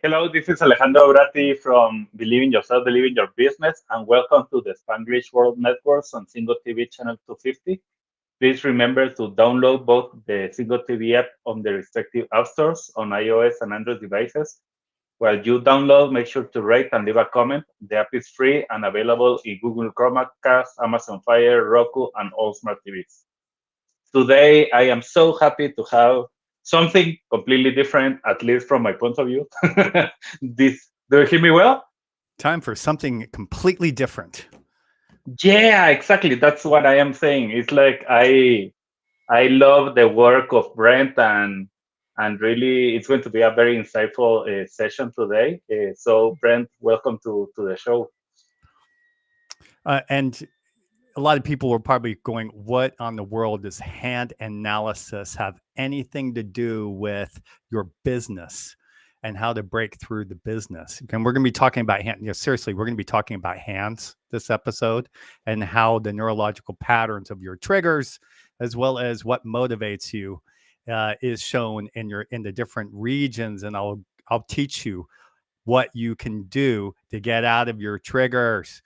Hello, this is Alejandro Bratti from Believe in Yourself, Believe in Your Business, and welcome to the Spanglish World Networks on Single TV channel 250. Please remember to download both the Single TV app on the respective app stores on iOS and Android devices. While you download, make sure to rate and leave a comment. The app is free and available in Google Chromecast, Amazon Fire, Roku, and all smart TVs. Today, I am so happy to have something completely different, at least from my point of view. Do you hear me well? Time for something completely different. Yeah, exactly. That's what I am saying. It's like I love the work of Brent and really it's going to be a very insightful session today. So Brent, welcome to the show. And a lot of people were probably going, what on the world does hand analysis have anything to do with your business and how to break through the business? And we're going to be talking about seriously, we're going to be talking about hands this episode and how the neurological patterns of your triggers, as well as what motivates you, is shown in the different regions. And I'll teach you what you can do to get out of your triggers.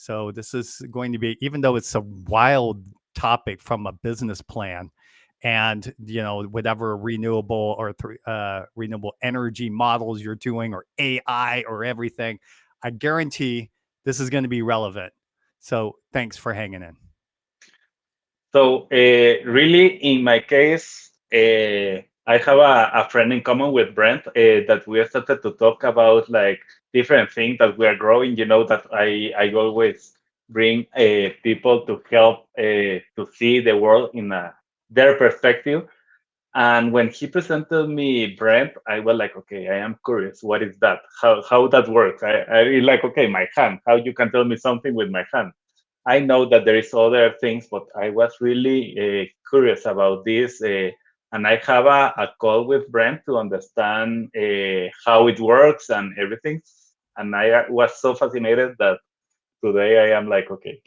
So this is going to be, even though it's a wild topic from a business plan and, whatever renewable or renewable energy models you're doing or AI or everything, I guarantee this is going to be relevant. So thanks for hanging in. So really, in my case, I have a friend in common with Brent that we started to talk about like different things that we are growing. You know that I always bring people to help to see the world in their perspective. And when he presented me Brent, I was like, okay, I am curious. What is that? How that works? I like, okay, my hand. How you can tell me something with my hand? I know that there is other things, but I was really curious about this, and I have a call with Brent to understand how it works and everything. And I was so fascinated that today I am like, okay,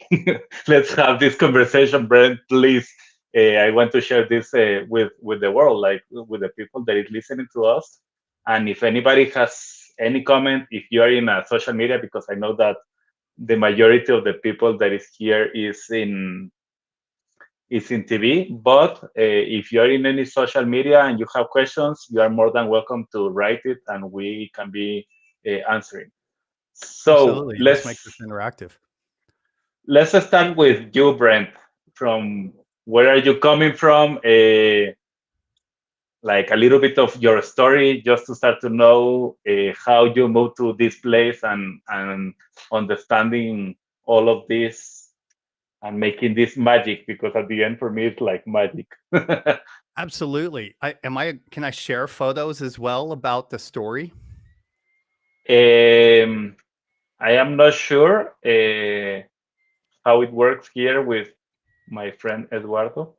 let's have this conversation, Brent. Please, I want to share this with the world, like with the people that is listening to us. And if anybody has any comment, if you are in a social media, because I know that the majority of the people that is here is in TV. But if you are in any social media and you have questions, you are more than welcome to write it, and we can be answering. So Absolutely. Let's make this let's interactive. let's start with you, Brent. From where are you coming from? Like a little bit of your story, just to start to know how you moved to this place and understanding all of this and making this magic, because at the end for me it's like magic. Absolutely. Can I share photos as well about the story? um, I am not sure how it works here with my friend Eduardo.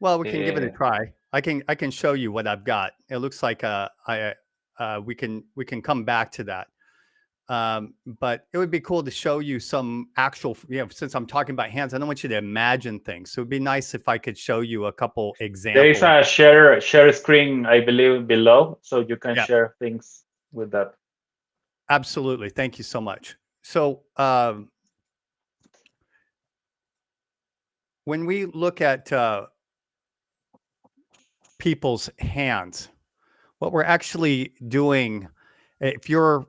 Well, we can give it a uh, try. I can show you what I've got. It looks like we can come back to that. But it would be cool to show you some actual, since I'm talking about hands, I don't want you to imagine things. So it'd be nice if I could show you a couple there is examples. a share screen, I believe, below, so you can Yeah, share things with that. absolutely. Thank you so much. So when we look at people's hands, what we're actually doing, if you're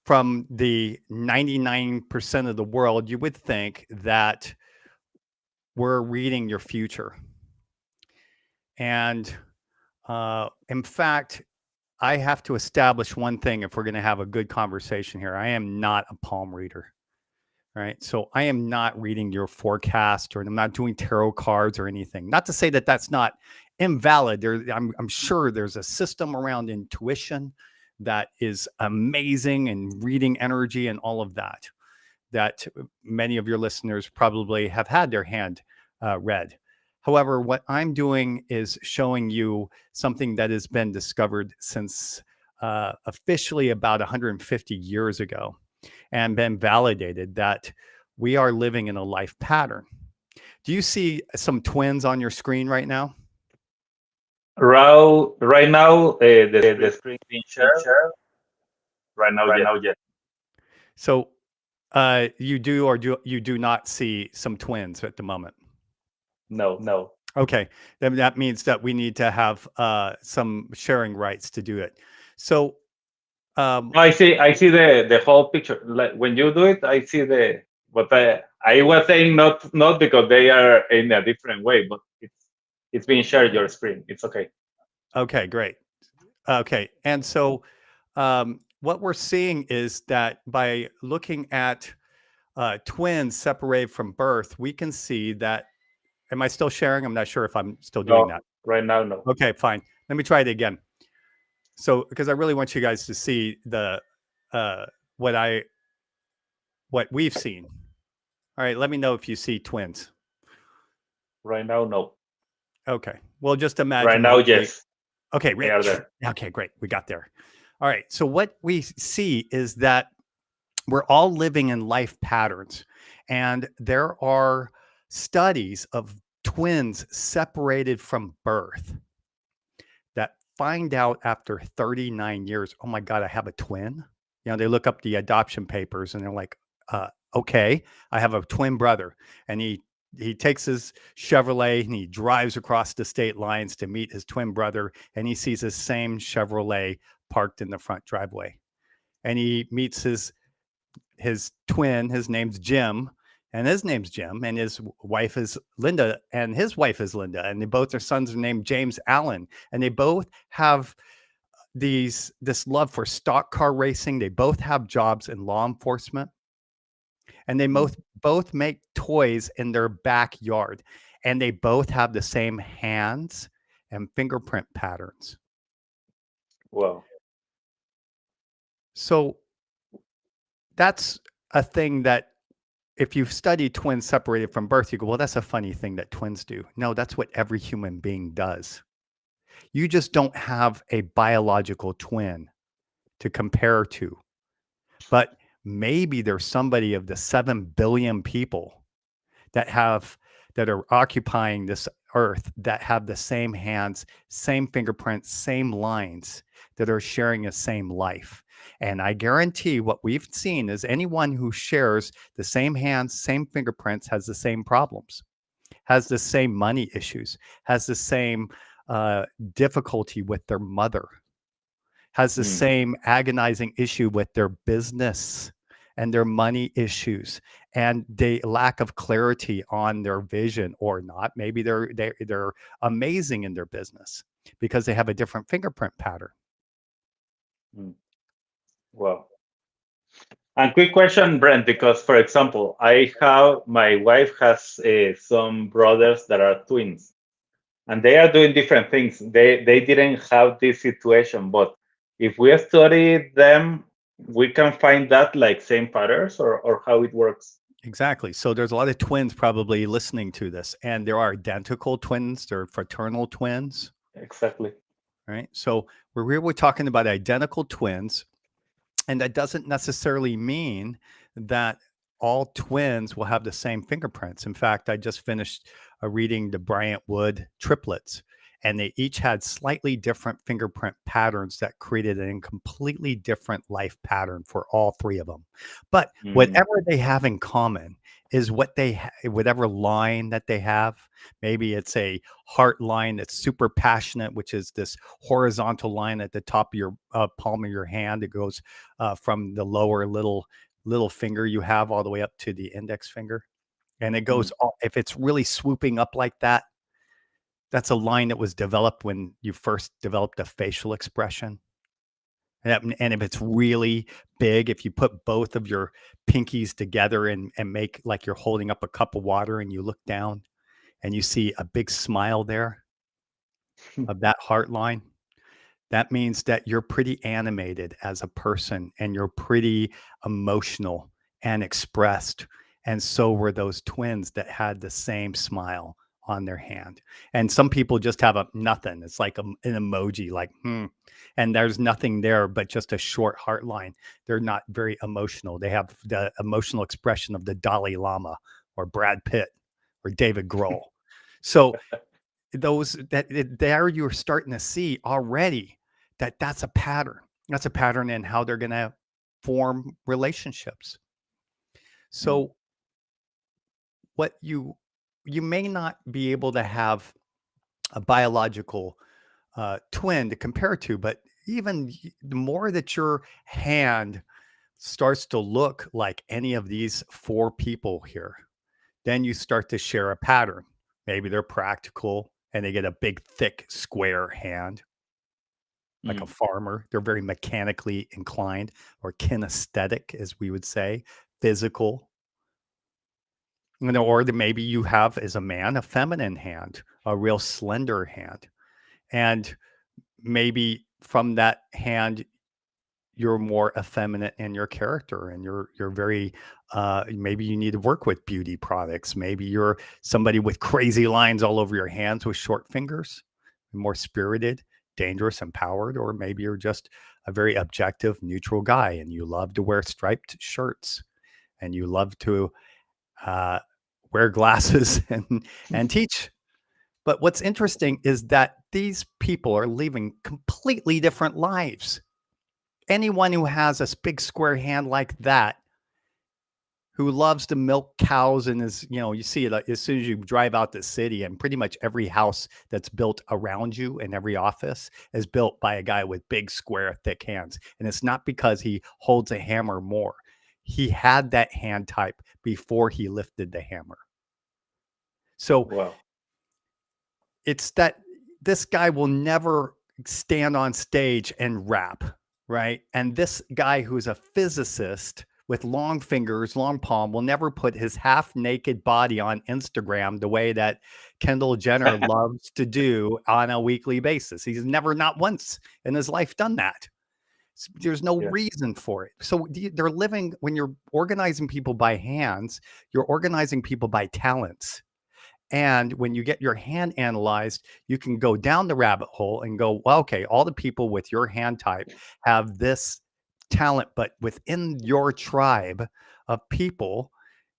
from the 99% of the world, you would think that we're reading your future. And in fact, I have to establish one thing if we're going to have a good conversation here. I am not a palm reader, right? So I am not reading your forecast, or I'm not doing tarot cards or anything. Not to say that that's not invalid. I'm sure there's a system around intuition that is amazing, and reading energy and all of that many of your listeners probably have had their hand read. However, what I'm doing is showing you something that has been discovered since officially about 150 years ago, and been validated that we are living in a life pattern. Do you see some twins on your screen right now? Right now, the screen being shared. right now, right yes. now, yes. So you do or you do not see some twins at the moment? No. No. Okay, then that means that we need to have some sharing rights to do it. So No, I see the whole picture. Like when you do it, I see but I was saying not because they are in a different way, but it's being shared your screen. It's okay. okay, great. Okay, and so what we're seeing is that by looking at twins separated from birth, we can see that. Am I still sharing? I'm not sure if I'm still doing No, that. right now, no. Okay, fine. Let me try it again. So, because I really want you guys to see the uh, what what we've seen. All right, let me know if you see twins. Right now, no. Okay, well, just Right imagine now, that yes, okay, they are there. okay, great, we got there. All right, so what we see is that we're all living in life patterns, and there are studies of twins separated from birth that find out after 39 years, oh my God, I have a twin. You know, they look up the adoption papers and they're like, okay, I have a twin brother. And he takes his Chevrolet and he drives across the state lines to meet his twin brother. And he sees his same Chevrolet parked in the front driveway. And he meets his twin, his name's Jim, and his name's Jim, and his wife is Linda, and his wife is Linda, and they both their sons are named James Allen, and they both have this love for stock car racing. They both have jobs in law enforcement, and they Mm. both make toys in their backyard, and they both have the same hands and fingerprint patterns. Wow. So that's a thing that if you've studied twins separated from birth, you go, well, that's a funny thing that twins do. No, that's what every human being does. You just don't have a biological twin to compare to. But maybe there's somebody of the 7 billion people that have that are occupying this earth that have the same hands, same fingerprints, same lines that are sharing the same life. And I guarantee what we've seen is anyone who shares the same hands, same fingerprints has the same problems, has the same money issues, has the same difficulty with their mother, has the Mm. same agonizing issue with their business and their money issues and the lack of clarity on their vision or not. Maybe they're amazing in their business because they have a different fingerprint pattern. Mm. Wow. And quick question, Brent, because for example, my wife has some brothers that are twins, and they are doing different things. They didn't have this situation, but if we study them, we can find that like same patterns or how it works. Exactly. So there's a lot of twins probably listening to this, and there are identical twins, there are fraternal twins, Exactly. right? So we're talking about identical twins. And that doesn't necessarily mean that all twins will have the same fingerprints. In fact, I just finished reading the Bryant Wood triplets, and they each had slightly different fingerprint patterns that created a completely different life pattern for all three of them. But Mm. whatever they have in common is whatever line that they have. Maybe it's a heart line that's super passionate, which is this horizontal line at the top of your palm of your hand. It goes from the lower little finger you have all the way up to the index finger. And it Mm. goes, if it's really swooping up like that, that's a line that was developed when you first developed a facial expression. And if it's really big, if you put both of your pinkies together and make like you're holding up a cup of water and you look down and you see a big smile there of that heart line, that means that you're pretty animated as a person and you're pretty emotional and expressed. And so were those twins that had the same smile on their hand. And some people just have a nothing. It's like an emoji, like, and there's nothing there but just a short heart line. They're not very emotional. They have the emotional expression of the Dalai Lama or Brad Pitt or David Grohl. So there you're starting to see already that that's a pattern. That's a pattern in how they're going to form relationships. Mm. So what you may not be able to have a biological twin to compare to, but even the more that your hand starts to look like any of these four people here, then you start to share a pattern. Maybe they're practical and they get a big, thick, square hand, like a Mm. farmer. They're very mechanically inclined or kinesthetic, as we would say, physical. Or maybe you have, as a man, a feminine hand, a real slender hand. And maybe from that hand, you're more effeminate in your character, and you're very maybe you need to work with beauty products. Maybe you're somebody with crazy lines all over your hands with short fingers, more spirited, dangerous, empowered. Or maybe you're just a very objective, neutral guy, and you love to wear striped shirts, and you love to uh, wear glasses and teach. But what's interesting is that these people are living completely different lives. Anyone who has a big square hand like that, who loves to milk cows and is, you see it as soon as you drive out the city, and pretty much every house that's built around you and every office is built by a guy with big, square, thick hands. And it's not because he holds a hammer more. He had that hand type before he lifted the hammer. So Wow. it's that this guy will never stand on stage and rap, right? And this guy who's a physicist with long fingers, long palm, will never put his half naked body on Instagram the way that Kendall Jenner loves to do on a weekly basis. He's never, not once in his life, done that. There's no Yes. reason for it. So they're living, when you're organizing people by hands, you're organizing people by talents. And when you get your hand analyzed, you can go down the rabbit hole and go, well, okay, all the people with your hand type have this talent, but within your tribe of people,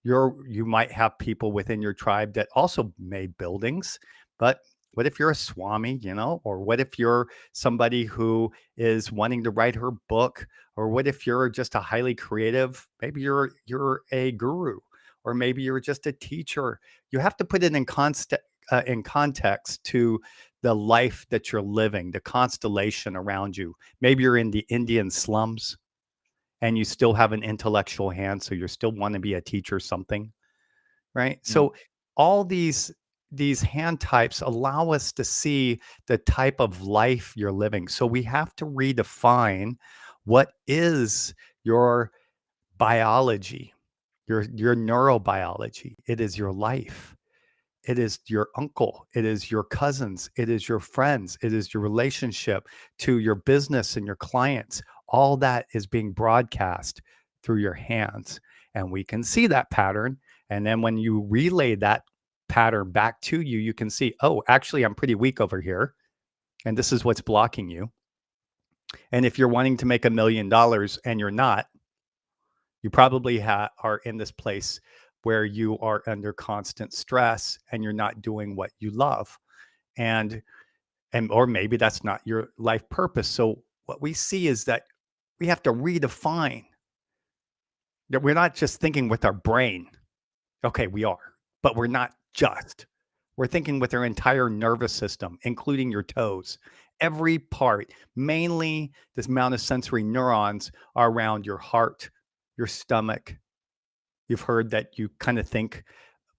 you might have people within your tribe that also made buildings. But what if you're a Swami, or what if you're somebody who is wanting to write her book? Or what if you're just a highly creative, maybe you're a guru, or maybe you're just a teacher. You have to put it in context to the life that you're living, the constellation around you. Maybe you're in the Indian slums and you still have an intellectual hand, so you still want to be a teacher, something, right? Mm. So all these hand types allow us to see the type of life you're living. So we have to redefine what is your biology, your neurobiology. It is your life. It is your uncle. It is your cousins. It is your friends. It is your relationship to your business and your clients. All that is being broadcast through your hands. And we can see that pattern. And then when you relay that pattern back to you, you can see, oh, actually, I'm pretty weak over here. And this is what's blocking you. And if you're wanting to make $1 million and you're not, you probably are in this place where you are under constant stress and you're not doing what you love. And or maybe that's not your life purpose. So what we see is that we have to redefine that we're not just thinking with our brain. Okay, we are, but we're not just. We're thinking with our entire nervous system, including your toes. Every part, mainly this amount of sensory neurons, are around your heart, your stomach. You've heard that you kind of think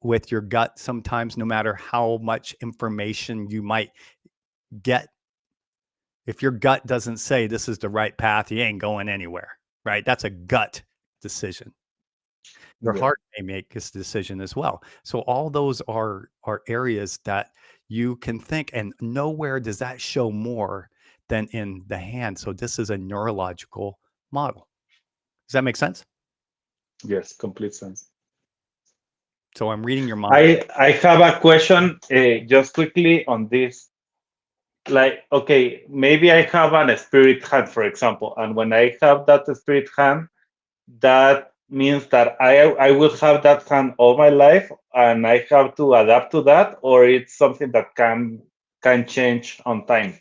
with your gut sometimes, no matter how much information you might get. If your gut doesn't say this is the right path, you ain't going anywhere, right? That's a gut decision. Your Yeah. heart may make this decision as well. So all those are areas that you can think, and nowhere does that show more than in the hand. So this is a neurological model. Does that make sense? Yes, complete sense. So I'm reading your mind. I have a question just quickly on this. Like, okay, maybe I have an spirit hand, for example, and when I have that spirit hand, that means that I will have that hand all my life, and I have to adapt to that, or it's something that can change on time.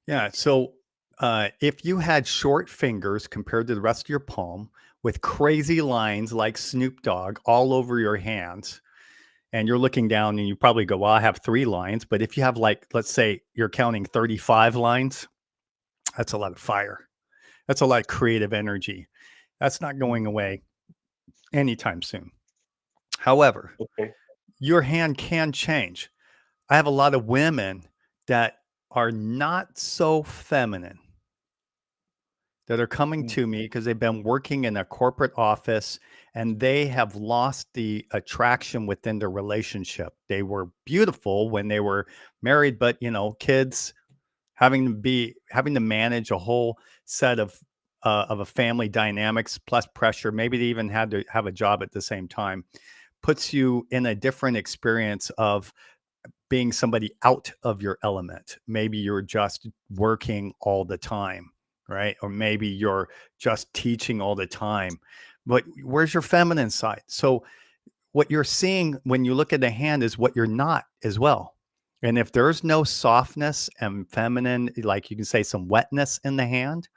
Yeah. So If you had short fingers compared to the rest of your palm with crazy lines like Snoop Dogg all over your hands, and you're looking down and you probably go, well, I have 3 lines. But if you have, like, let's say you're counting 35 lines, that's a lot of fire. That's a lot of creative energy. That's not Mm, going away anytime soon. However, okay. your hand can change. I have a lot of women that are not so feminine that are coming Mm, to me because they've been working in a corporate office and they have lost the attraction within their relationship. They were beautiful when they were married, but kids, having to manage a whole set of a family dynamics plus pressure. Maybe they even had to have a job at the same time. Puts you in a different experience of being somebody out of your element. Maybe you're just working all the time, right? Or maybe you're just teaching all the time. But where's your feminine side? So what you're seeing when you look at the hand is what you're not as well. And if there's no softness and feminine, like you can say some wetness in the hand,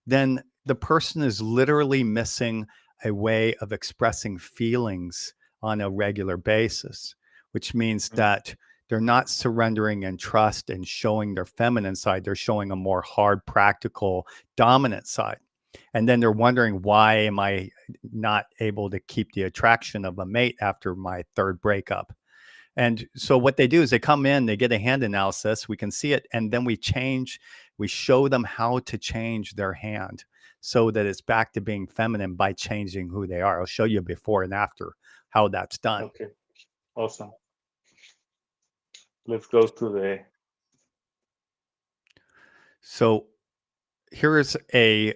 then the person is literally missing a way of expressing feelings on a regular basis, which means mm, that they're not surrendering and trust and showing their feminine side. They're showing a more hard, practical, dominant side. And then they're wondering, why am I not able to keep the attraction of a mate after my third breakup? And so what they do is they come in, they get a hand analysis, we can see it, and then we show them how to change their hand so that it's back to being feminine by changing who they are. I'll show you before and after how that's done. okay. Awesome. Let's go to the. So here's a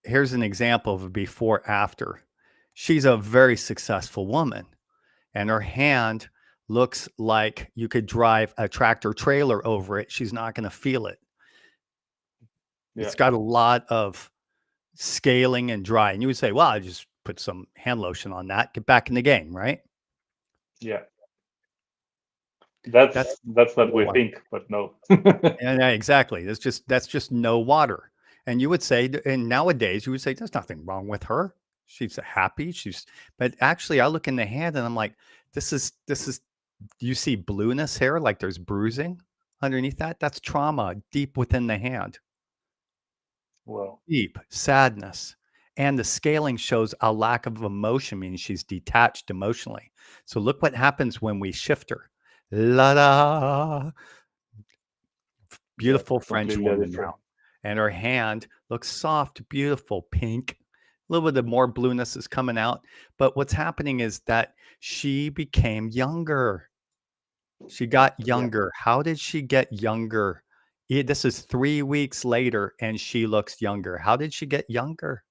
here's an example of a before after. She's a very successful woman and her hand looks like you could drive a tractor trailer over it. She's not going to feel it. Yeah. It's got a lot of scaling and dry. And you would say, well, I just put some hand lotion on that, get back in the game, right? Yeah. That's That's what no we water. think, but no. Yeah, exactly. That's just no water. And you would say, and nowadays you would say, there's nothing wrong with her. She's happy. But actually, I look in the hand and I'm like, this is. Do you see blueness here? Like there's bruising underneath that. That's trauma deep within the hand. Well, Deep sadness. And the scaling shows a lack of emotion, meaning she's detached emotionally. So look what happens when we shift her. La da, yeah, beautiful French completely woman different. now. And her hand looks soft, beautiful, pink. A little bit of more blueness is coming out. But what's happening is that she became younger. She got Yeah. younger. How did she get younger? This is 3 weeks later, and she looks younger. How did she get younger?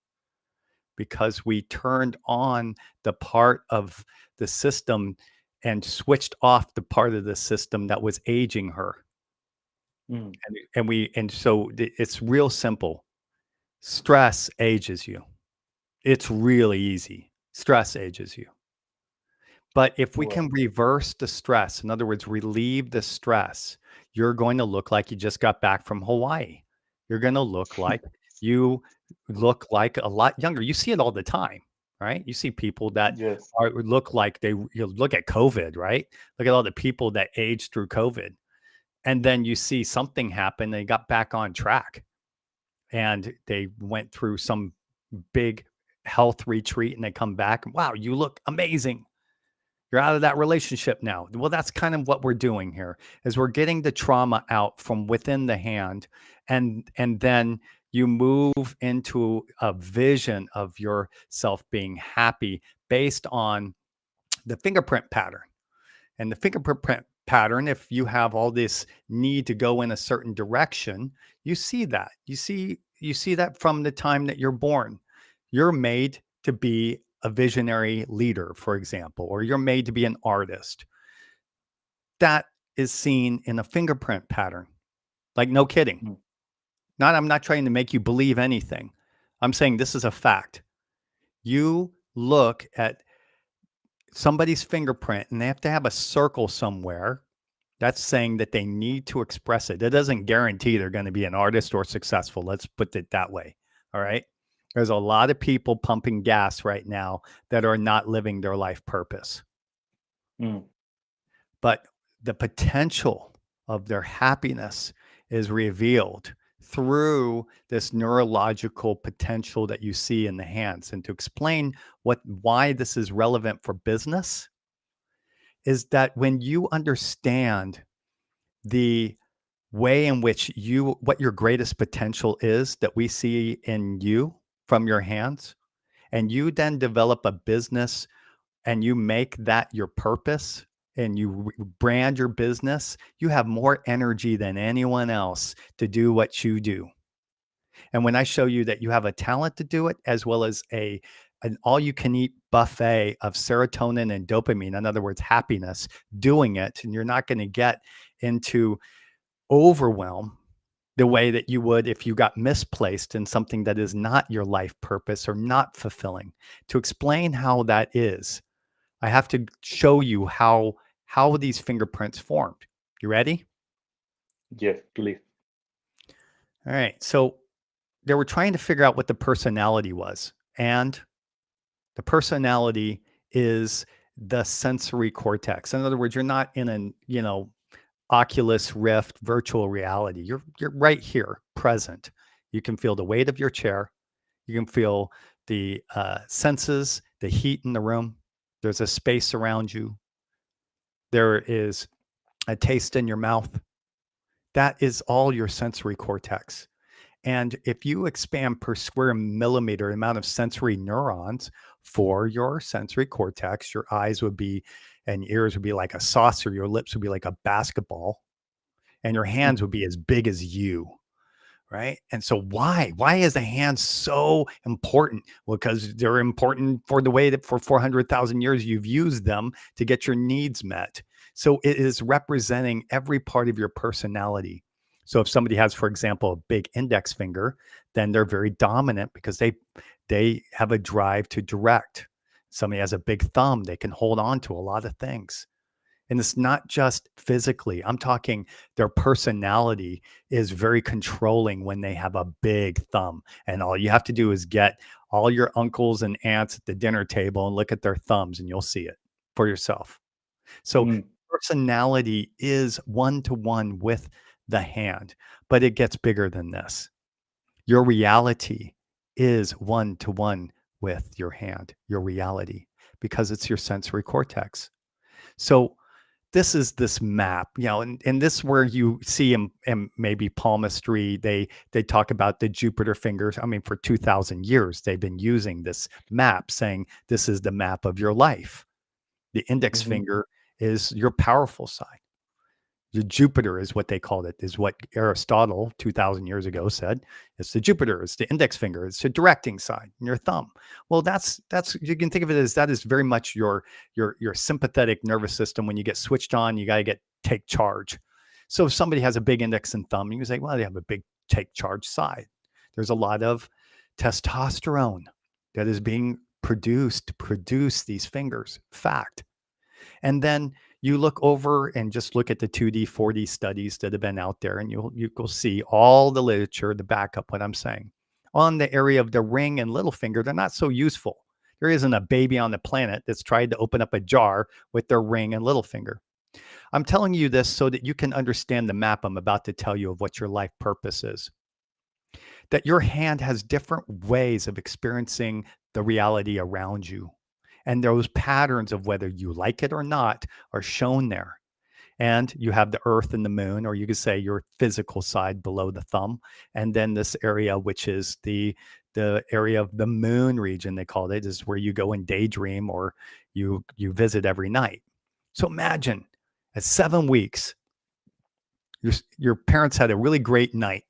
Because we turned on the part of the system and switched off the part of the system that was aging her. Mm, And it's real simple. Stress ages you. It's really easy. Stress ages you. But if we can well, reverse the stress, in other words, relieve the stress, you're going to look like you just got back from Hawaii. You're going to look like a lot younger. You see it all the time, right? You see people that yes. look like look at COVID, right? Look at all the people that aged through COVID. And then you see something happen, they got back on track and they went through some big health retreat and they come back. Wow, you look amazing. You're out of that relationship now. Well, that's kind of what we're doing here is we're getting the trauma out from within the hand and then you move into a vision of yourself being happy based on the fingerprint pattern. And the fingerprint pattern, if you have all this need to go in a certain direction, you see that. You see that from the time that you're born. You're made to be a visionary leader, for example, or you're made to be an artist. That is seen in a fingerprint pattern. Like no kidding. Mm, I'm not trying to make you believe anything. I'm saying this is a fact. You look at somebody's fingerprint and they have to have a circle somewhere That's saying that they need to express it. It doesn't guarantee they're going to be an artist or successful. Let's put it that way. All right. There's a lot of people pumping gas right now that are not living their life purpose. Mm. But the potential of their happiness is revealed through this neurological potential that you see in the hands. And to explain why this is relevant for business is that when you understand the way in which what your greatest potential is that we see in you from your hands, and you then develop a business and you make that your purpose and you brand your business, you have more energy than anyone else to do what you do. And when I show you that you have a talent to do it, as well as an all you can eat buffet of serotonin and dopamine, in other words, happiness, doing it, and you're not going to get into overwhelm the way that you would if you got misplaced in something that is not your life purpose or not fulfilling. To explain how that is, I have to show you how these fingerprints formed. You ready? Yes, please. All right. So they were trying to figure out what the personality was. And the personality is the sensory cortex. In other words, you're not in an, Oculus Rift virtual reality. You're right here, present. You can feel the weight of your chair. You can feel the senses, the heat in the room. There's a space around you. There is a taste in your mouth. That is all your sensory cortex. And if you expand per square millimeter amount of sensory neurons for your sensory cortex, your eyes would be and ears would be like a saucer, your lips would be like a basketball, and your hands would be as big as you. Right. And so why is the hand so important? Well, because they're important for the way that for 400,000 years you've used them to get your needs met. So it is representing every part of your personality. So if somebody has, for example, a big index finger, then they're very dominant because they have a drive to direct. Somebody has a big thumb, they can hold on to a lot of things. And it's not just physically. I'm talking their personality is very controlling when they have a big thumb. And all you have to do is get all your uncles and aunts at the dinner table and look at their thumbs, and you'll see it for yourself. So Mm. personality is one to one with the hand, but it gets bigger than this. Your reality is one to one with your hand, your reality, because it's your sensory cortex. So this is this map, and this is where you see in maybe palmistry, they talk about the Jupiter fingers. I mean, for 2,000 years, they've been using this map saying this is the map of your life. The index Mhm. finger is your powerful side. The Jupiter is what they called it, is what Aristotle 2,000 years ago said. It's the Jupiter, it's the index finger, it's the directing side, and your thumb. Well, that's you can think of it as that is very much your sympathetic nervous system. When you get switched on, you got to take charge. So if somebody has a big index and thumb, you can say, well, they have a big take charge side. There's a lot of testosterone that is being produced to produce these fingers. Fact. And then you look over and just look at the 2D, 4D studies that have been out there, and you'll see all the literature to back up what I'm saying. On the area of the ring and little finger, they're not so useful. There isn't a baby on the planet that's tried to open up a jar with their ring and little finger. I'm telling you this so that you can understand the map I'm about to tell you of what your life purpose is. That your hand has different ways of experiencing the reality around you. And those patterns of whether you like it or not are shown there. And you have the earth and the moon, or you could say your physical side below the thumb. And then this area, which is the area of the moon region, they called it, is where you go and daydream or you visit every night. So imagine at 7 weeks, your parents had a really great night.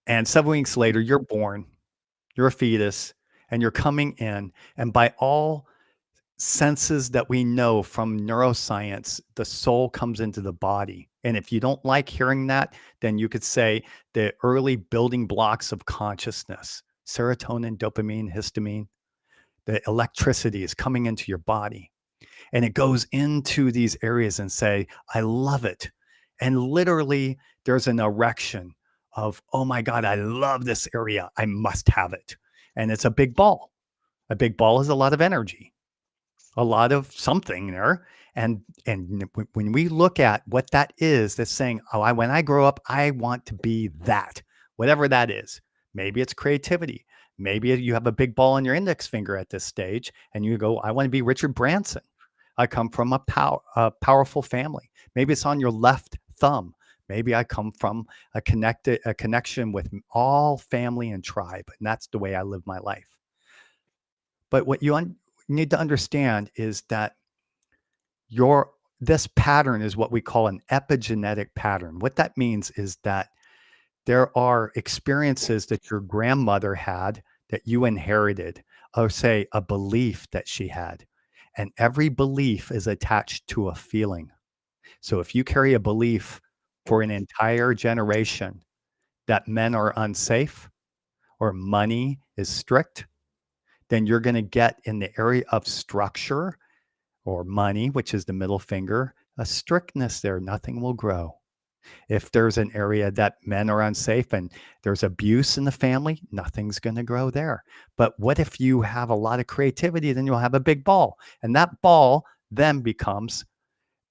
And 7 weeks later, you're born, you're a fetus, and you're coming in. And by all senses that we know from neuroscience, the soul comes into the body. And if you don't like hearing that, then you could say the early building blocks of consciousness, serotonin, dopamine, histamine, the electricity is coming into your body. And it goes into these areas and say, I love it. And literally there's an erection of, oh my God, I love this area. I must have it. And it's a big ball. A big ball is a lot of energy, a lot of something there. And when we look at what that is, that's saying, oh, when I grow up, I want to be that, whatever that is. Maybe it's creativity. Maybe you have a big ball on your index finger at this stage, and you go, I want to be Richard Branson. I come from a powerful family. Maybe it's on your left thumb. Maybe I come from a connection with all family and tribe, and that's the way I live my life. But what you need to understand is that this pattern is what we call an epigenetic pattern. What that means is that there are experiences that your grandmother had that you inherited, or say a belief that she had. And every belief is attached to a feeling. So if you carry a belief for an entire generation that men are unsafe or money is strict, then you're going to get in the area of structure or money, which is the middle finger, a strictness there. Nothing will grow. If there's an area that men are unsafe and there's abuse in the family, nothing's going to grow there. But what if you have a lot of creativity? Then you'll have a big ball. And that ball then becomes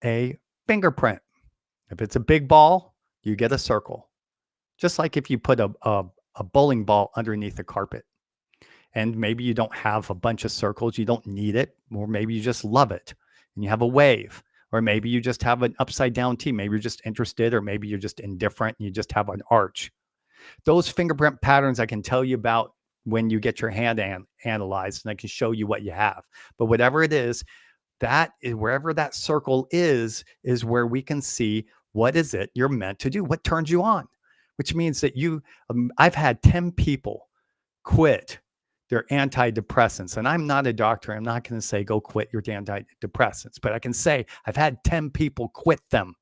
a fingerprint. If it's a big ball, you get a circle. Just like if you put a bowling ball underneath a carpet. And maybe you don't have a bunch of circles, you don't need it, or maybe you just love it and you have a wave, or maybe you just have an upside down T. Maybe you're just interested, or maybe you're just indifferent and you just have an arch. Those fingerprint patterns I can tell you about when you get your hand analyzed, and I can show you what you have. But whatever it is, that is wherever that circle is where we can see what is it you're meant to do, what turns you on, which means that I've had 10 people quit their antidepressants. And I'm not a doctor. I'm not going to say, go quit your antidepressants, but I can say I've had 10 people quit them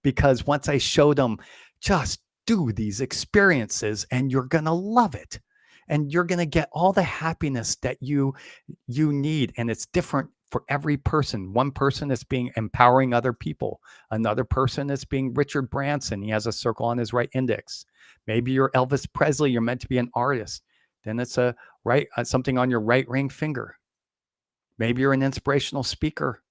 because once I showed them, just do these experiences and you're going to love it. And you're going to get all the happiness that you need. And it's different for every person. One person is being empowering other people. Another person is being Richard Branson. He has a circle on his right index. Maybe you're Elvis Presley. You're meant to be an artist. Then it's something on your right ring finger. Maybe you're an inspirational speaker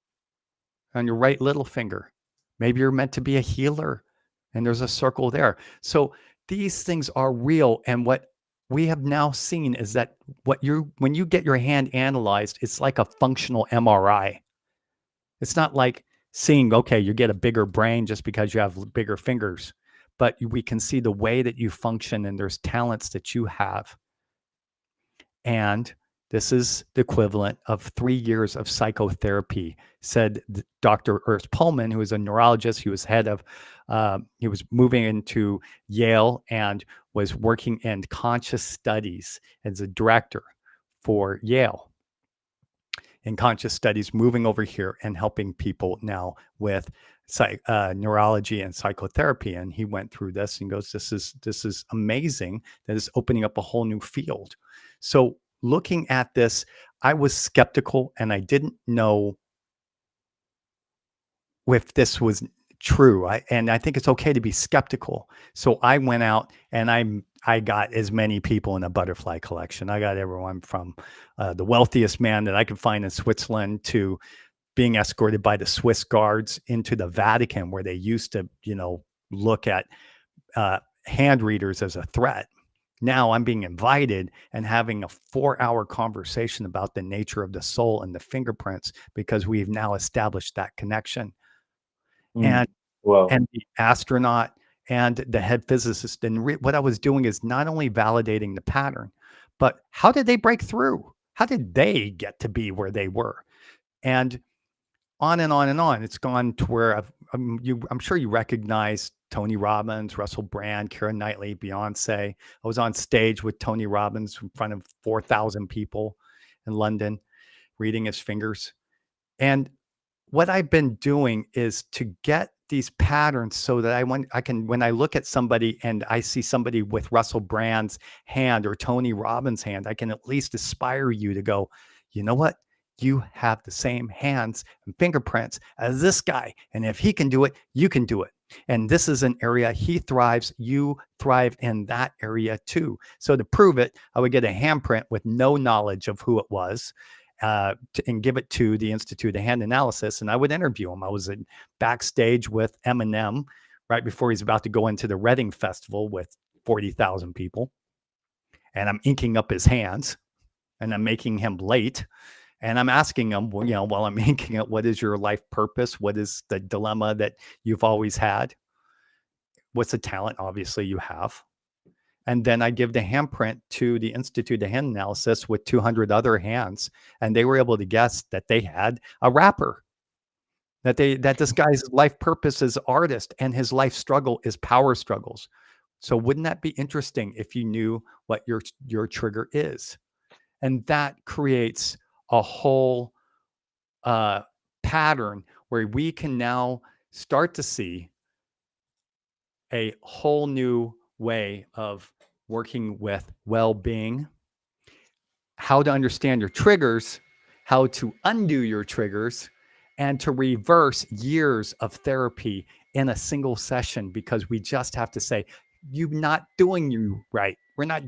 on your right little finger. Maybe you're meant to be a healer and there's a circle there. So these things are real. And what we have now seen is that when you get your hand analyzed, it's like a functional MRI. It's not like seeing, okay, you get a bigger brain just because you have bigger fingers, but we can see the way that you function and there's talents that you have. And this is the equivalent of 3 years of psychotherapy, said Dr. Ernst Pullman, who is a neurologist. He was he was moving into Yale and was working in conscious studies as a director for Yale in conscious studies, moving over here and helping people now with neurology and psychotherapy. And he went through this and goes, this is amazing. That is opening up a whole new field. So looking at this, I was skeptical and I didn't know if this was true. I think it's okay to be skeptical. So I went out and I got as many people in a butterfly collection. I got everyone from the wealthiest man that I could find in Switzerland to being escorted by the Swiss guards into the Vatican, where they used to, look at hand readers as a threat. Now I'm being invited and having a 4-hour conversation about the nature of the soul and the fingerprints, because we've now established that connection. And the astronaut and the head physicist, and what I was doing is not only validating the pattern, but how did they break through? How did they get to be where they were? And on and on and on. It's gone to where I'm sure you recognize Tony Robbins, Russell Brand, Keira Knightley, Beyonce. I was on stage with Tony Robbins in front of 4,000 people in London, reading his fingers. And what I've been doing is to get these patterns so that when I look at somebody and I see somebody with Russell Brand's hand or Tony Robbins' hand, I can at least inspire you to go, you know what? you have the same hands and fingerprints as this guy. And if he can do it, you can do it. And this is an area he thrives. You thrive in that area too. So to prove it, I would get a handprint with no knowledge of who it was, and give it to the Institute of Hand Analysis. And I would interview him. I was in backstage with Eminem right before he's about to go into the Reading Festival with 40,000 people. And I'm inking up his hands and I'm making him late. And I'm asking him, well, while I'm inking it, what is your life purpose? What is the dilemma that you've always had? What's the talent, obviously, you have? And then I give the handprint to the Institute of Hand Analysis with 200 other hands. And they were able to guess that they had a rapper, that this guy's life purpose is artist and his life struggle is power struggles. So wouldn't that be interesting if you knew what your trigger is? And that creates a whole pattern where we can now start to see a whole new way of working with well-being, how to understand your triggers, how to undo your triggers, and to reverse years of therapy in a single session, because we just have to say, you're not doing you right.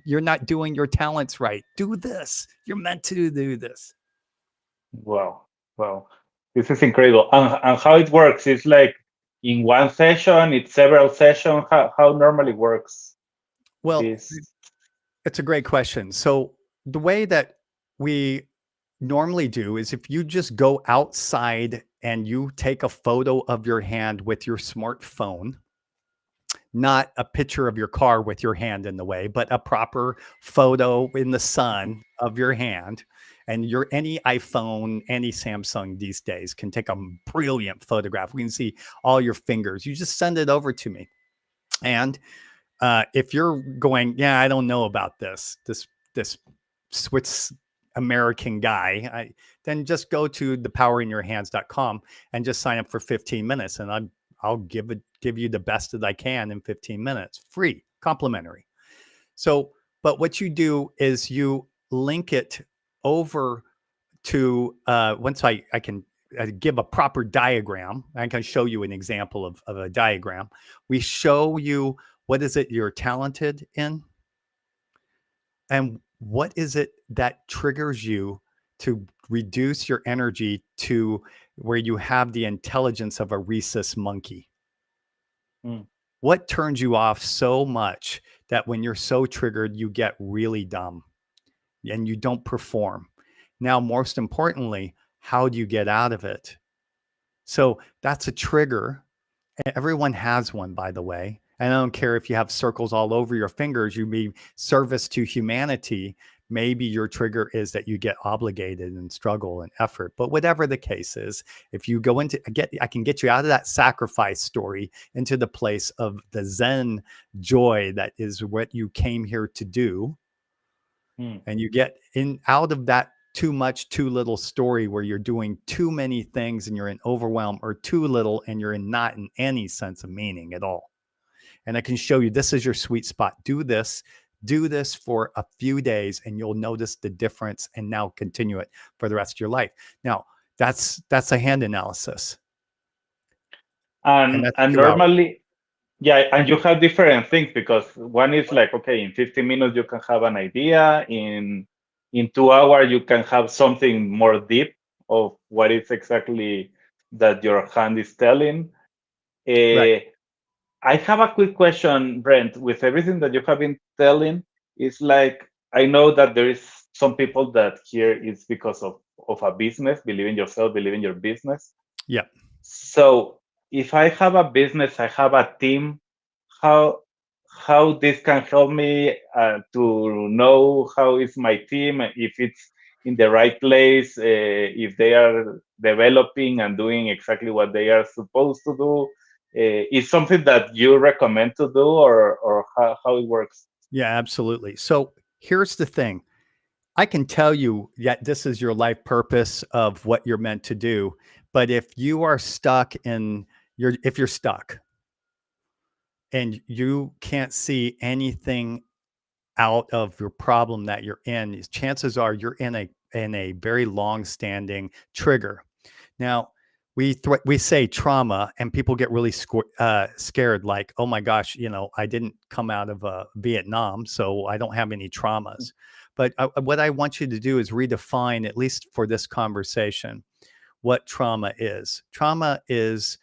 You're not doing your talents right. Do this. You're meant to do this. Wow, wow, this is incredible. And how it works? It's like in one session, it's several sessions. How normally works Well, this? it's a great question. So the way that we normally do is if you just go outside and you take a photo of your hand with your smartphone, not a picture of your car with your hand in the way, but a proper photo in the sun of your hand. And any iPhone, any Samsung these days can take a brilliant photograph. We can see all your fingers. You just send it over to me. And if you're going, yeah, I don't know about this Swiss American guy, then just go to thepowerinyourhands.com and just sign up for 15 minutes. And I'll give you the best that I can in 15 minutes, free, complimentary. So, but what you do is you link it over to, once I can give a proper diagram, I can show you an example of a diagram. We show you what is it you're talented in, and what is it that triggers you to reduce your energy to where you have the intelligence of a rhesus monkey. Mm. What turns you off so much that when you're so triggered, you get really dumb and you don't perform? Now, most importantly, how do you get out of it? So that's a trigger. Everyone has one, by the way. And I don't care if you have circles all over your fingers, you be service to humanity. Maybe your trigger is that you get obligated and struggle and effort. But whatever the case is, if you go into I can get you out of that sacrifice story into the place of the Zen joy that is what you came here to do. Mm. And you get out of that too much, too little story where you're doing too many things and you're in overwhelm, or too little and you're not in any sense of meaning at all. And I can show you, this is your sweet spot. Do this for a few days and you'll notice the difference, and now continue it for the rest of your life. Now, that's a hand analysis. And that's And 2 hours. normally, yeah, and you have different things, because one is like, okay, in 15 minutes you can have an idea. In 2 hours you can have something more deep of what is exactly that your hand is telling. Right. I have a quick question, Brent. With everything that you have been telling, it's like, I know that there is some people that here it's because of a business, believe in yourself, believe in your business. Yeah. So if I have a business, I have a team, how this can help me to know how is my team, if it's in the right place, if they are developing and doing exactly what they are supposed to do. Is something that you recommend to do, or how it works? Yeah, absolutely. So here's the thing. I can tell you that this is your life purpose of what you're meant to do. But if you are stuck if you're stuck and you can't see anything out of your problem that you're in, chances are you're in a very long-standing trigger. Now, we say trauma, and people get really scared, like, oh my gosh, I didn't come out of Vietnam, so I don't have any traumas. But what I want you to do is redefine, at least for this conversation, what trauma is. Trauma is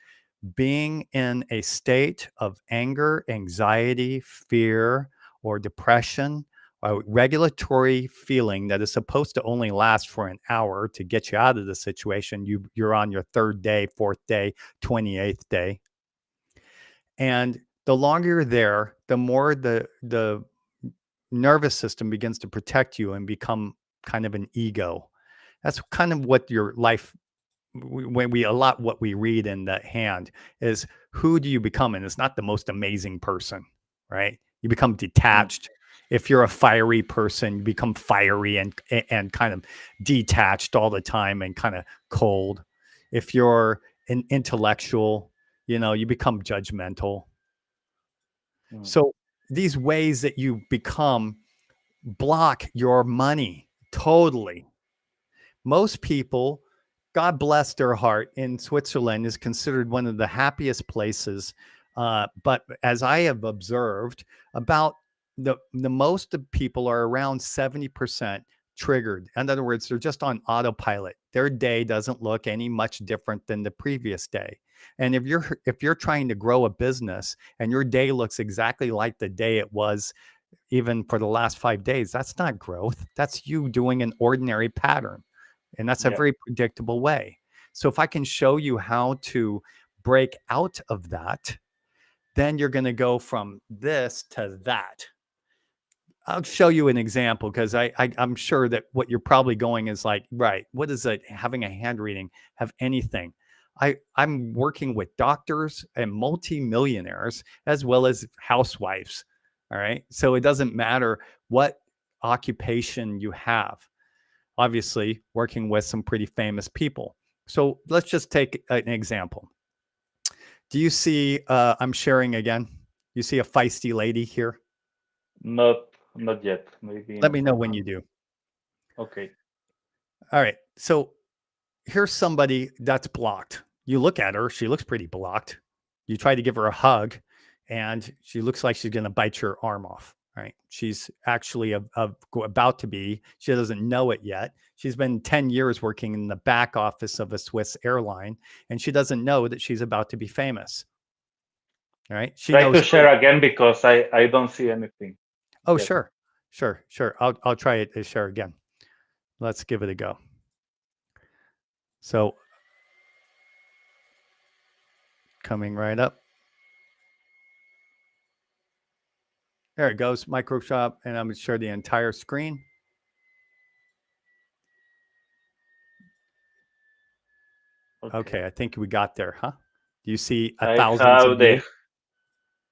being in a state of anger, anxiety, fear, or depression, a regulatory feeling that is supposed to only last for an hour to get you out of the situation. You're on your third day, fourth day, 28th day. And the longer you're there, the more the nervous system begins to protect you and become kind of an ego. That's kind of what your life, when we a lot what we read in the hand is, who do you become? And it's not the most amazing person, right? You become detached. If you're a fiery person, you become fiery and kind of detached all the time and kind of cold. If you're an intellectual, you become judgmental. So these ways that you become block your money totally. Most people, God bless their heart, in Switzerland is considered one of the happiest places. But as I have observed, about the most of people are around 70% triggered. In other words, they're just on autopilot. Their day doesn't look any much different than the previous day. And if you're trying to grow a business and your day looks exactly like the day it was even for the last 5 days, that's not growth. That's you doing an ordinary pattern. And that's a very predictable way. So if I can show you how to break out of that, then you're going to go from this to that. I'll show you an example, because I'm sure that what you're probably going is like, right, what does having a hand reading have anything? I'm working with doctors and multimillionaires as well as housewives. All right. So it doesn't matter what occupation you have. Obviously, working with some pretty famous people. So let's just take an example. Do you see, I'm sharing again. You see a feisty lady here? Not yet. Maybe Let in me know when some. you do. Okay. All right. So here's somebody that's blocked. You look at her, she looks pretty blocked. You try to give her a hug, and she looks like she's going to bite your arm off. Right. She's actually about to be. She doesn't know it yet. She's been 10 years working in the back office of a Swiss airline, and she doesn't know that she's about to be famous. All right. She Try knows to her. share again because I don't see anything Oh, yet. sure. I'll try it to share again. Let's give it a go. So coming right up. There it goes, Microshop, and I'm going to share the entire screen. Okay, I think we got there, huh? Do you see I thousands of have views?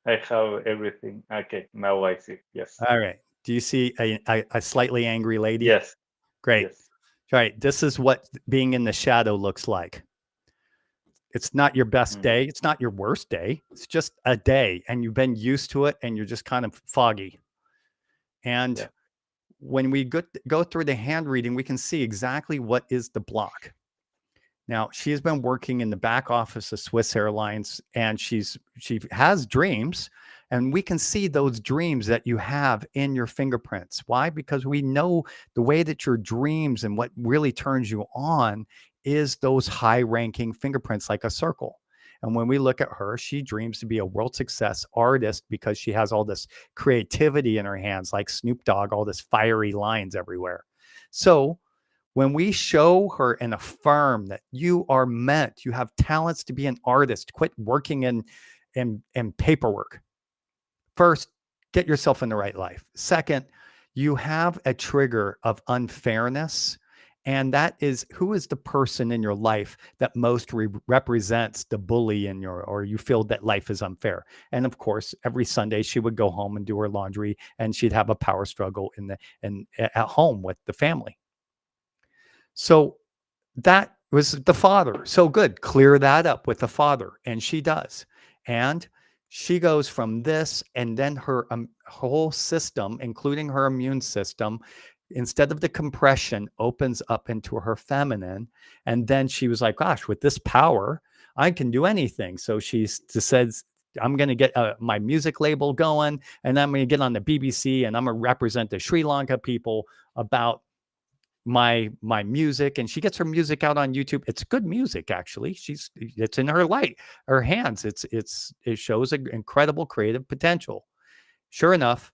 I have everything. Okay, now I see. Yes. All right. Do you see a slightly angry lady? Yes. Great. Yes. All right. This is what being in the shadow looks like. It's not your best day. It's not your worst day. It's just a day, and you've been used to it, and you're just kind of foggy. And when we go through the hand reading, we can see exactly what is the block. Now, she has been working in the back office of Swiss Airlines, and she has dreams, and we can see those dreams that you have in your fingerprints. Why? Because we know the way that your dreams and what really turns you on is those high-ranking fingerprints, like a circle. And when we look at her, she dreams to be a world success artist because she has all this creativity in her hands, like Snoop Dogg, all this fiery lines everywhere. So when we show her and affirm that you are meant, you have talents to be an artist, quit working in paperwork. First, get yourself in the right life. Second, you have a trigger of unfairness. And that is, who is the person in your life that most represents the bully in or you feel that life is unfair? And of course, every Sunday she would go home and do her laundry, and she'd have a power struggle at home with the family. So that was the father. So good. Clear that up with the father. And she does. And she goes from this, and then her whole system, including her immune system, instead of the compression, opens up into her feminine. And then she was like, gosh, with this power, I can do anything. So she says, I'm going to get my music label going, and I'm going to get on the BBC, and I'm going to represent the Sri Lanka people about my music. And she gets her music out on YouTube. It's good music, actually. It's in her hands. It shows an incredible creative potential. Sure enough,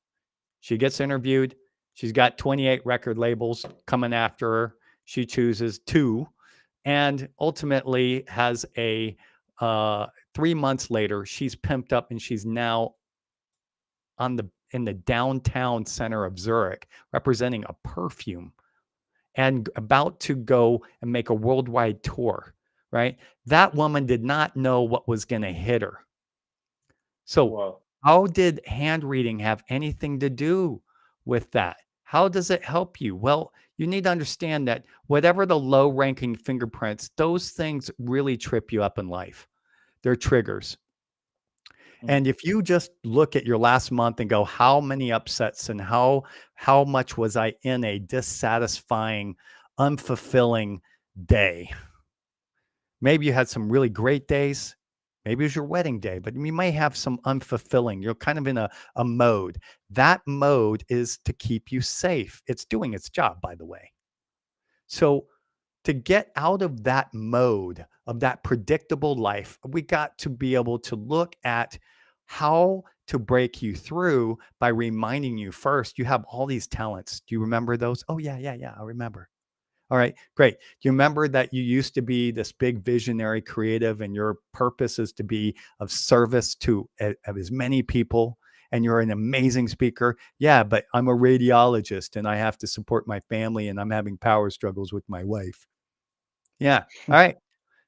she gets interviewed. She's got 28 record labels coming after her. She chooses two, and ultimately has a 3 months later, she's pimped up, and she's now in the downtown center of Zurich, representing a perfume, and about to go and make a worldwide tour, right? That woman did not know what was going to hit her. So, Wow. how did hand reading have anything to do with that? How does it help you? Well, you need to understand that whatever the low ranking fingerprints, those things really trip you up in life. They're triggers. Mm. And if you just look at your last month and go, how many upsets and how much was I in a dissatisfying, unfulfilling day? Maybe you had some really great days. Maybe it was your wedding day, but you may have some unfulfilling. You're kind of in a mode. That mode is to keep you safe. It's doing its job, by the way. So to get out of that mode of that predictable life, we got to be able to look at how to break you through by reminding you first, you have all these talents. Do you remember those? Oh, yeah, yeah, yeah. I remember. All right, great. Do you remember that you used to be this big visionary creative, and your purpose is to be of service to as many people, and you're an amazing speaker? Yeah, but I'm a radiologist, and I have to support my family, and I'm having power struggles with my wife. Yeah. All right.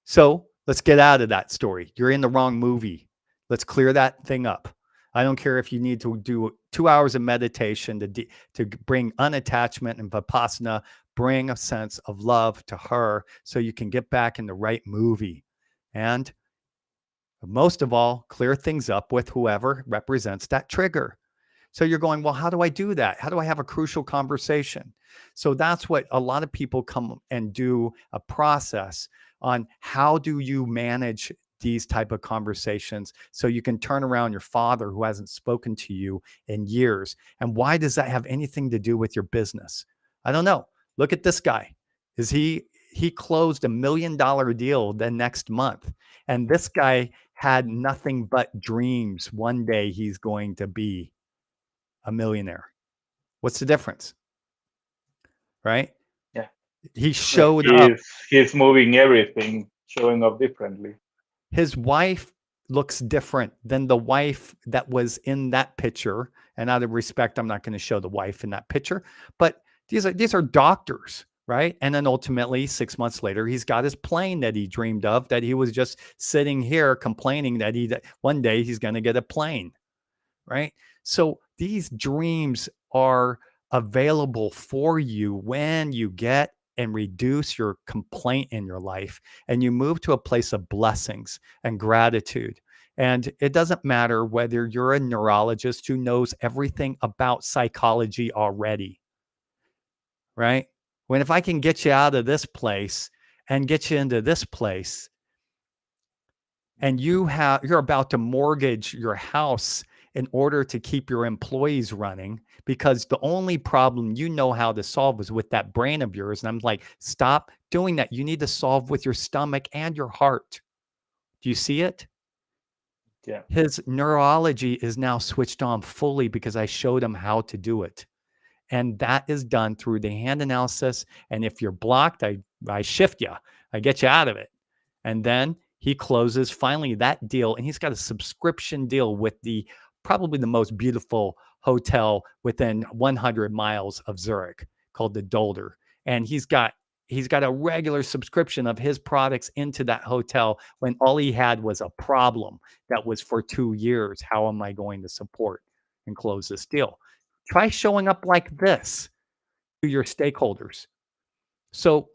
So let's get out of that story. You're in the wrong movie. Let's clear that thing up. I don't care if you need to do 2 hours of meditation to bring unattachment and vipassana, bring a sense of love to her so you can get back in the right movie. And most of all, clear things up with whoever represents that trigger. So you're going, well, how do I do that? How do I have a crucial conversation? So that's what a lot of people come and do a process on. How do you manage these type of conversations so you can turn around your father who hasn't spoken to you in years? And why does that have anything to do with your business? I don't know. Look at this guy. He closed $1 million deal the next month. And this guy had nothing but dreams. One day he's going to be a millionaire. What's the difference? Right? Yeah. He Like showed up. he's moving everything, showing up differently. His wife looks different than the wife that was in that picture. And out of respect, I'm not going to show the wife in that picture. But these are doctors, right? And then ultimately, 6 months later, he's got his plane that he dreamed of, that he was just sitting here complaining that one day he's going to get a plane, right? So these dreams are available for you when you get and reduce your complaint in your life, and you move to a place of blessings and gratitude. And it doesn't matter whether you're a neurologist who knows everything about psychology already, right? When if I can get you out of this place and get you into this place, and you're about to mortgage your house in order to keep your employees running, because the only problem you know how to solve is with that brain of yours. And I'm like, stop doing that. You need to solve with your stomach and your heart. Do you see it? Yeah. His neurology is now switched on fully because I showed him how to do it. And that is done through the hand analysis. And if you're blocked, I shift you, I get you out of it. And then he closes finally that deal. And he's got a subscription deal with probably the most beautiful hotel within 100 miles of Zurich, called the Dolder. And he's got a regular subscription of his products into that hotel, when all he had was a problem that was for 2 years. How am I going to support and close this deal? Try showing up like this to your stakeholders. So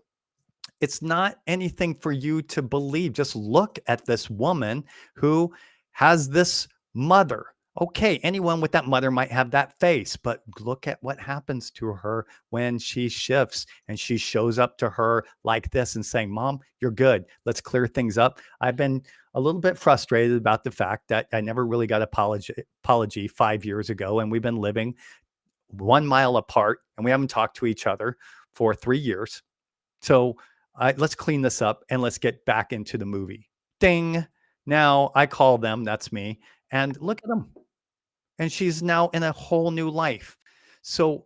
it's not anything for you to believe. Just look at this woman who has this Mother. Okay, anyone with that mother might have that face, but look at what happens to her when she shifts and she shows up to her like this and saying, Mom, you're good. Let's clear things up. I've been a little bit frustrated about the fact that I never really got apology 5 years ago. And we've been living 1 mile apart and we haven't talked to each other for 3 years. So let's clean this up and let's get back into the movie. Ding. Now I call them, that's me. And look at them. And she's now in a whole new life. So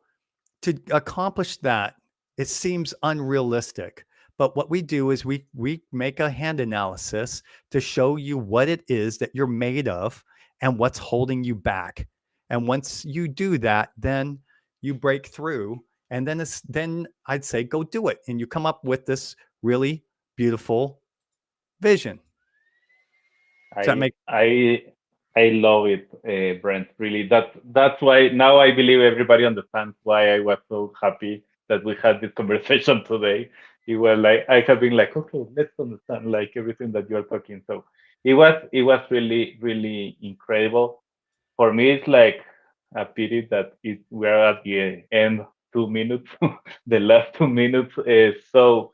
to accomplish that, it seems unrealistic. But what we do is we make a hand analysis to show you what it is that you're made of and what's holding you back. And once you do that, then you break through. And then I'd say go do it. And you come up with this really beautiful vision. Does that I make I I love it, Brent. Really, that's why now I believe everybody understands why I was so happy that we had this conversation today. It was like I have been like, okay, let's understand like everything that you're talking. So it was really incredible. For me, it's like a pity that we're at the end 2 minutes, the last 2 minutes. So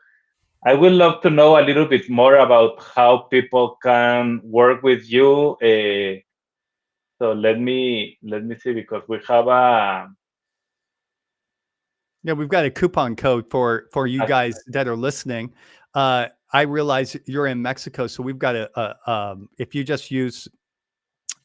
I would love to know a little bit more about how people can work with you. So let me see because we have Yeah, we've got a coupon code for you a guys that are listening. I realize you're in Mexico, so we've got if you just use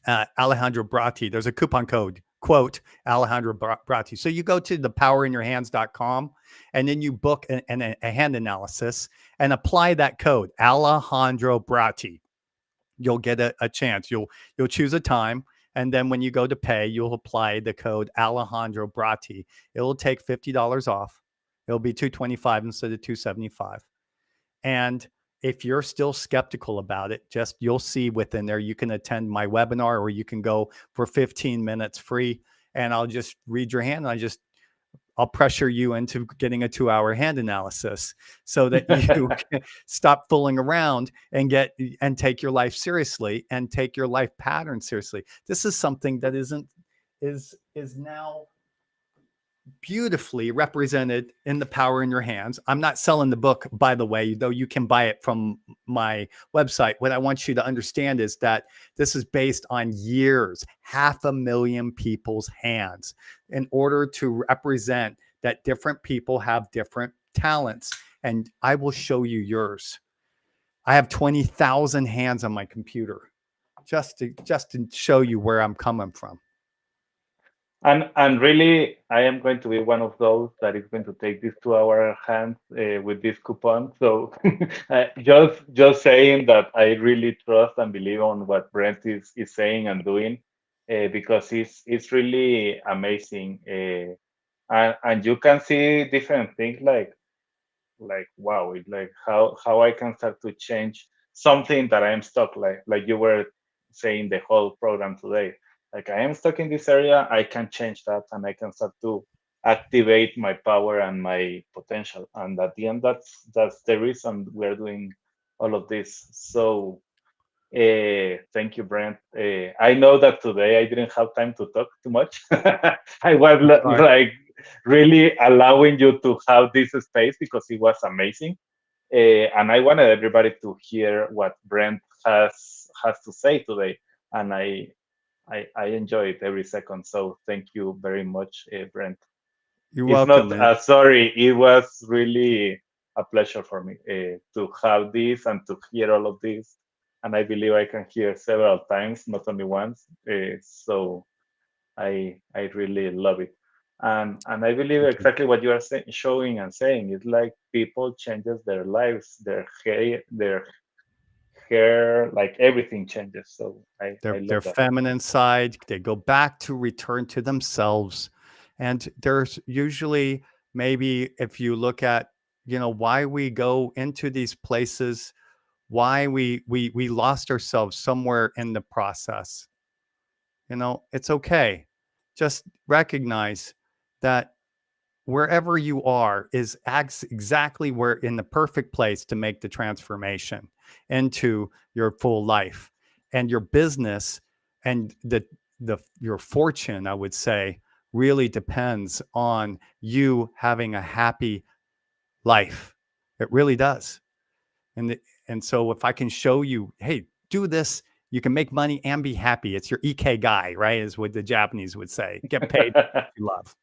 Alejandro Bratti, there's a coupon code, quote Alejandro Bratti. So you go to thepowerinyourhands.com and then you book a hand analysis and apply that code, Alejandro Bratti. You'll get a chance. You'll choose a time, and then when you go to pay, you'll apply the code Alejandro Bratti. It'll take $50 off. It'll be 225 instead of 275. And if you're still skeptical about it, just you'll see within there, you can attend my webinar or you can go for 15 minutes free and I'll just read your hand. I'll pressure you into getting a 2-hour hand analysis so that you can stop fooling around and take your life seriously and take your life pattern seriously. This is something that is now beautifully represented in The Power in Your Hands. I'm not selling the book, by the way, though you can buy it from my website. What I want you to understand is that this is based on years, 500,000 people's hands, in order to represent that different people have different talents. And I will show you yours. I have 20,000 hands on my computer just to show you where I'm coming from. and really, I am going to be one of those that is going to take this 2 hour hands with this coupon. So just saying that I really trust and believe on what Brent is saying and doing because it's really amazing. And you can see different things like wow, it's like how I can start to change something that I'm stuck like you were saying the whole program today. Like I am stuck in this area, I can change that and I can start to activate my power and my potential. And at the end, that's the reason we're doing all of this. So thank you, Brent. I know that today I didn't have time to talk too much. I was I'm sorry. like really allowing you to have this space because it was amazing. And I wanted everybody to hear what Brent has to say today. And I enjoy it every second. So thank you very much, Brent. You're It's welcome, not man. sorry. It was really a pleasure for me to have this and to hear all of this. And I believe I can hear several times, not only once. So I really love it. And I believe Thank you. exactly what you are showing and saying. It's like people changes their lives, their hair, like everything changes. So I Their love that. feminine side, they go back to return to themselves. And there's usually, maybe if you look at, why we go into these places, why we lost ourselves somewhere in the process. It's okay. Just recognize that wherever you are is exactly where in the perfect place to make the transformation into your full life. And your business And your fortune, I would say, really depends on you having a happy life. It really does. And so if I can show you, hey, do this, you can make money and be happy. It's your ikigai, right? Is what the Japanese would say. Get paid what you love.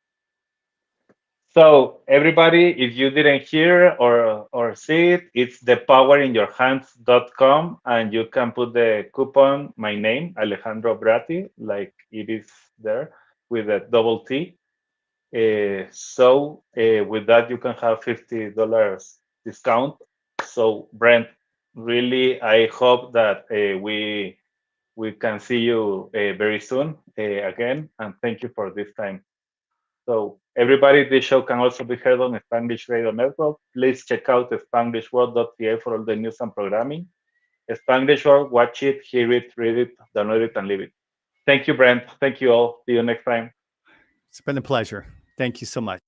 So everybody, if you didn't hear or see it, it's thepowerinyourhands.com, and you can put the coupon my name, Alejandro Bratti, like it is there with a double T. With that, you can have $50 discount. So Brent, really, I hope that we can see you very soon again, and thank you for this time. So everybody, this show can also be heard on Spanglish Radio Network. Please check out spanglishworld.ca for all the news and programming. Spanglish World, watch it, hear it, read it, download it, and leave it. Thank you, Brent. Thank you all. See you next time. It's been a pleasure. Thank you so much.